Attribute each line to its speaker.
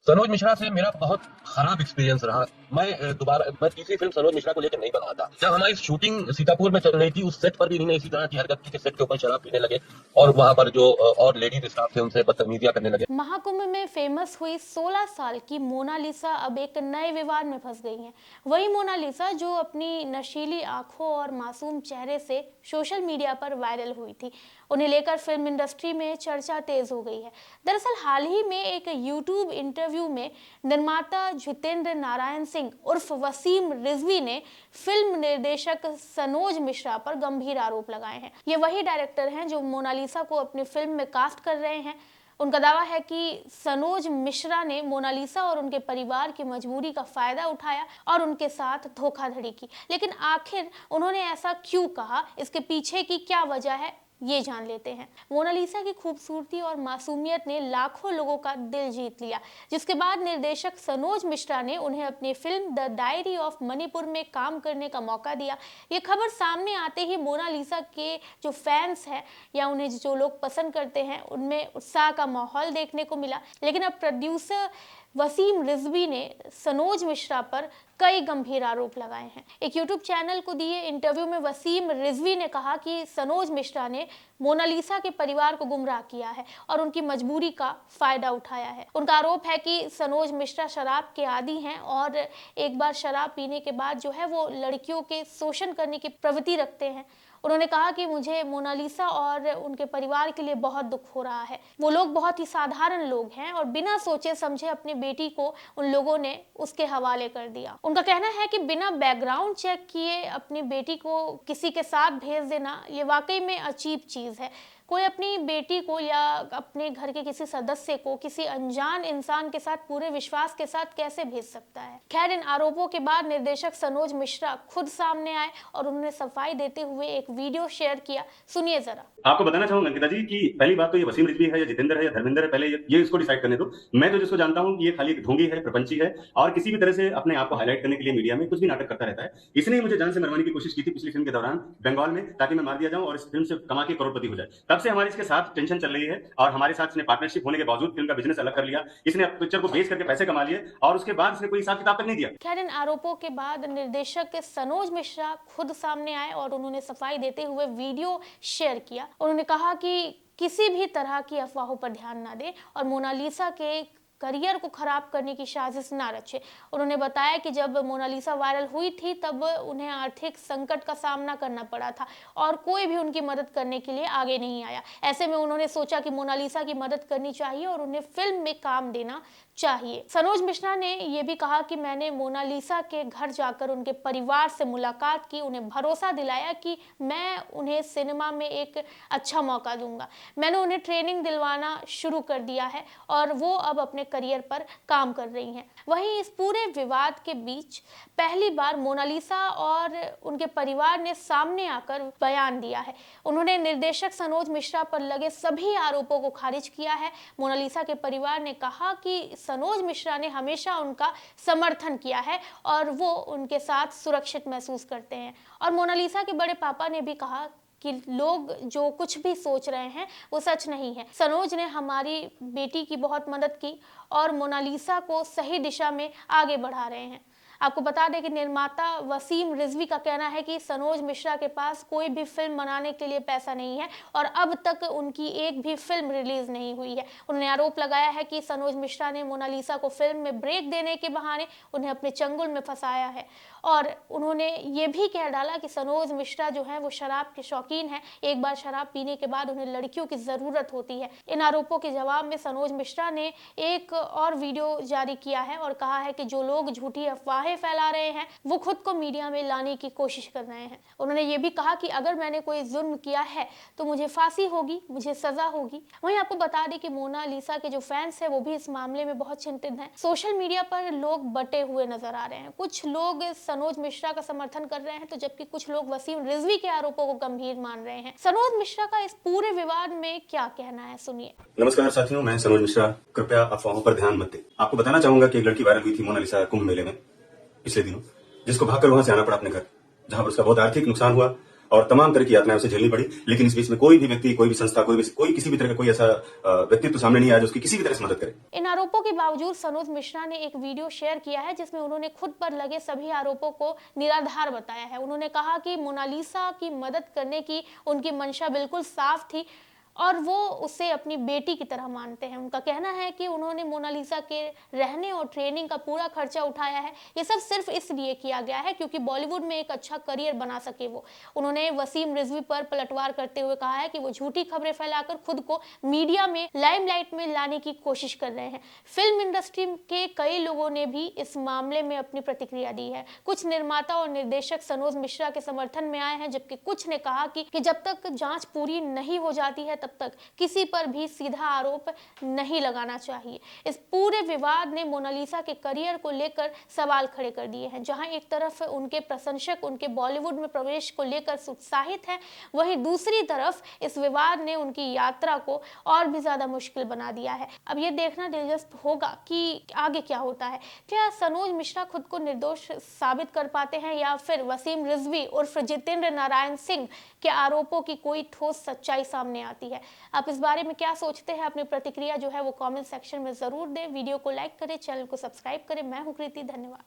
Speaker 1: सनोज मिश्रा से मेरा बहुत खराब एक्सपीरियंस रहा। मैं तीसरी फिल्म सनोज मिश्रा को लेकर नहीं बना था। जब हमारी शूटिंग सीतापुर में चल रही थी, उस सेट पर भी इन्होंने इसी तरह की हरकत की कि सेट के ऊपर शराब पीने लगे और वहां पर जो और लेडीज स्टाफ थे उनसे बदतमीजियां करने लगे।
Speaker 2: महाकुंभ में फेमस हुई 16 साल की मोनालिसा अब एक नए विवाद में फंस गई हैं। वही मोनालिसा जो अपनी नशीली आंखों और मासूम चेहरे से सोशल मीडिया पर वायरल हुई थी, उन्हें लेकर फिल्म इंडस्ट्री में चर्चा तेज हो गई है। दरअसल हाल ही में एक यूट्यूब इंटरव्यू में निर्माता जितेंद्र नारायण सिंह उर्फ वसीम रिजवी ने फिल्म निर्देशक सनोज मिश्रा पर गंभीर आरोप लगाए हैं। ये वही डायरेक्टर हैं जो मोनालिसा को अपनी फिल्म में कास्ट कर रहे हैं। उनका दावा है कि सनोज मिश्रा ने मोनालिसा और उनके परिवार की मजबूरी का फायदा उठाया और उनके साथ धोखाधड़ी की। लेकिन आखिर उन्होंने ऐसा क्यों कहा, इसके पीछे की क्या वजह है, ये जान लेते हैं। मोनालिसा की खूबसूरती और मासूमियत ने लाखों लोगों का दिल जीत लिया, जिसके बाद निर्देशक सनोज मिश्रा ने उन्हें अपनी film the diary of Manipur में काम करने का मौका दिया। ये खबर सामने आते ही मोनालिसा के जो फैंस हैं या उन्हें जो लोग पसंद करते हैं, उनमें उत्साह का माहौल देखने को मिला। लेकिन अब प्रोड्यूसर वसीम रिजवी ने सनोज मिश्रा पर कई गंभीर आरोप लगाए हैं। एक यूट्यूब चैनल को दिए इंटरव्यू में वसीम रिजवी ने कहा कि सनोज मिश्रा ने मोनालिसा के परिवार को गुमराह किया है और उनकी मजबूरी का फायदा उठाया है। उनका आरोप है कि सनोज मिश्रा शराब के आदी हैं और एक बार शराब पीने के बाद जो है वो लड़कियों के शोषण करने की प्रवृत्ति रखते हैं। उन्होंने कहा कि मुझे मोनालिसा और उनके परिवार के लिए बहुत दुख हो रहा है। वो लोग बहुत ही साधारण लोग हैं और बिना सोचे समझे अपनी बेटी को उन लोगों ने उसके हवाले कर दिया। उनका कहना है कि बिना बैकग्राउंड चेक किए अपनी बेटी को किसी के साथ भेज देना ये वाकई में अजीब चीज है। कोई अपनी बेटी को या अपने घर के किसी सदस्य को किसी अनजान इंसान के साथ पूरे विश्वास के साथ कैसे भेज सकता है। खैर, इन आरोपों के बाद निर्देशक सनोज मिश्रा खुद सामने आए और उन्होंने सफाई देते हुए एक वीडियो शेयर किया। सुनिए जरा।
Speaker 3: आपको बताना चाहूंगा अंकिता जी कि पहली बात तो ये वसीम रिजवी है या जितेंद्र है या धर्मेंद्र है, पहले ये इसको डिसाइड करने दो। मैं तो जिसको जानता हूं कि ये खाली एक ढोंगी है, प्रपंची है और किसी भी तरह से अपने आप को हाईलाइट करने के लिए मीडिया में कुछ भी नाटक करता रहता है। इसने मुझे जान से मरवाने की कोशिश की थी पिछली फिल्म के दौरान बंगाल में, ताकि मैं मार दिया जाऊं और इस फिल्म से कमा के करोड़पति हो जाए। तब से हमारे इसके साथ टेंशन चल रही है और हमारे साथ इसने पार्टनरशिप होने के बावजूद फिल्म का बिजनेस अलग कर लिया। इसने पिक्चर को बेच करके पैसे कमा लिए और उसके बाद इसने कोई हिसाब किताब तक नहीं दिया।
Speaker 2: खैर, इन आरोपों के बाद निर्देशक सनोज मिश्रा खुद सामने आए और उन्होंने सफाई देते हुए वीडियो शेयर किया। उन्होंने कहा कि किसी भी तरह की अफवाहों पर ध्यान ना दें और मोनालिसा के करियर को खराब करने की साजिश ना रचे। उन्होंने बताया कि जब मोनालिसा वायरल हुई थी तब उन्हें आर्थिक संकट का सामना करना पड़ा था और कोई भी उनकी मदद करने के लिए आगे नहीं आया। ऐसे में उन्होंने सोचा कि मोनालिसा की मदद करनी चाहिए और उन्हें फिल्म में काम देना चाहिए। सनोज मिश्रा ने यह भी कहा कि मैंने मोनालिसा के घर जाकर उनके परिवार से मुलाकात की, उन्हें भरोसा दिलाया कि मैं उन्हें सिनेमा में एक अच्छा मौका दूंगा। मैंने उन्हें ट्रेनिंग दिलवाना शुरू कर दिया है और वो अब अपने करियर पर काम कर रही हैं। वहीं इस पूरे विवाद के बीच पहली बार मोनालिसा और उनके परिवार ने सामने आकर बयान दिया है। उन्होंने निर्देशक सनोज मिश्रा पर लगे सभी आरोपों को खारिज किया है। मोनालिसा के परिवार ने कहा कि सनोज मिश्रा ने हमेशा उनका समर्थन किया है और वो उनके साथ सुरक्षित महसूस करते हैं। और मोनालिसा के बड़े पापा ने भी कहा कि लोग जो कुछ भी सोच रहे हैं वो सच नहीं है। सनोज ने हमारी बेटी की बहुत मदद की और मोनालिसा को सही दिशा में आगे बढ़ा रहे हैं। आपको बता दें कि निर्माता वसीम रिजवी का कहना है कि सनोज मिश्रा के पास कोई भी फिल्म बनाने के लिए पैसा नहीं है और अब तक उनकी एक भी फिल्म रिलीज नहीं हुई है। उन्होंने आरोप लगाया है कि सनोज मिश्रा ने मोनालिसा को फिल्म में ब्रेक देने के बहाने उन्हें अपने चंगुल में फंसाया है और उन्होंने ये भी कह डाला कि सनोज मिश्रा जो है वो शराब के शौकीन है। एक बार शराब पीने के बाद उन्हें लड़कियों की जरूरत होती है। इन आरोपों के जवाब में सनोज मिश्रा ने एक और वीडियो जारी किया है और कहा है कि जो लोग झूठी अफवाहें फैला रहे हैं वो खुद को मीडिया में लाने की कोशिश कर रहे हैं। उन्होंने ये भी कहा कि अगर मैंने कोई जुल्म किया है तो मुझे फांसी होगी, मुझे सजा होगी। वहीं आपको बता दें कि मोनालिसा के जो फैंस हैं वो भी इस मामले में बहुत चिंतित हैं। सोशल मीडिया पर लोग बटे हुए नजर आ रहे हैं। कुछ लोग सनोज मिश्रा का समर्थन कर रहे हैं तो जबकि कुछ लोग वसीम रिजवी के आरोपों को गंभीर मान रहे हैं। सनोज मिश्रा का इस पूरे विवाद में क्या कहना है, सुनिए।
Speaker 3: नमस्कार साथियों, मैं सनोज मिश्रा। कृपया अफवाहों पर ध्यान मत दें। आपको बताना चाहूंगा कि एक लड़की वायरल हुई थी मोनालिसा कुंभ मेले में पिछले दिनों, जिसको भागकर वहां से आना पड़ा अपने घर, जहां पर उसका बहुत आर्थिक नुकसान हुआ और तमाम तरह की यातनाएं उसे झेलनी पड़ी। लेकिन इस बीच में कोई भी व्यक्ति, कोई भी संस्था, कोई किसी भी तरह का कोई ऐसा व्यक्तित्व सामने नहीं आया जो उसकी किसी भी तरह से मदद करे।
Speaker 2: इन आरोपों के बावजूद सनोज मिश्रा ने एक वीडियो शेयर किया है जिसमें उन्होंने खुद पर लगे सभी आरोपों को निराधार बताया है। उन्होंने कहा कि मोनालिसा की मदद करने की उनकी मंशा बिल्कुल साफ थी और वो उसे अपनी बेटी की तरह मानते हैं। उनका कहना है कि उन्होंने मोनालिसा के रहने और ट्रेनिंग का पूरा खर्चा उठाया है। ये सब सिर्फ इसलिए किया गया है क्योंकि बॉलीवुड में एक अच्छा करियर बना सके वो। उन्होंने वसीम रिजवी पर पलटवार करते हुए कहा है कि वो झूठी खबरें फैलाकर खुद को मीडिया में लाइमलाइट में लाने की कोशिश कर रहे हैं। फिल्म इंडस्ट्री के कई लोगों ने भी इस मामले में अपनी प्रतिक्रिया दी है। कुछ निर्माता और निर्देशक सनोज मिश्रा के समर्थन में आए हैं, जबकि कुछ ने कहा कि जब तक जांच पूरी नहीं हो जाती है तब तक किसी पर भी सीधा आरोप नहीं लगाना चाहिए। इस पूरे विवाद ने मोनालिसा के करियर को लेकर सवाल खड़े कर दिए हैं। जहां एक तरफ उनके प्रशंसक उनके बॉलीवुड में प्रवेश को लेकर उत्साहित हैं, वहीं दूसरी तरफ इस विवाद ने उनकी यात्रा को और भी ज्यादा मुश्किल बना दिया है। अब ये देखना दिलचस्प होगा कि आगे क्या होता है। क्या सनोज मिश्रा खुद को निर्दोष साबित कर पाते हैं या फिर वसीम रिजवी उर्फ जितेंद्र नारायण सिंह के आरोपों की कोई ठोस सच्चाई सामने आती है। आप इस बारे में क्या सोचते हैं? अपनी प्रतिक्रिया जो है वो कमेंट सेक्शन में जरूर दें। वीडियो को लाइक करें, चैनल को सब्सक्राइब करें। मैं हूं कृति, धन्यवाद।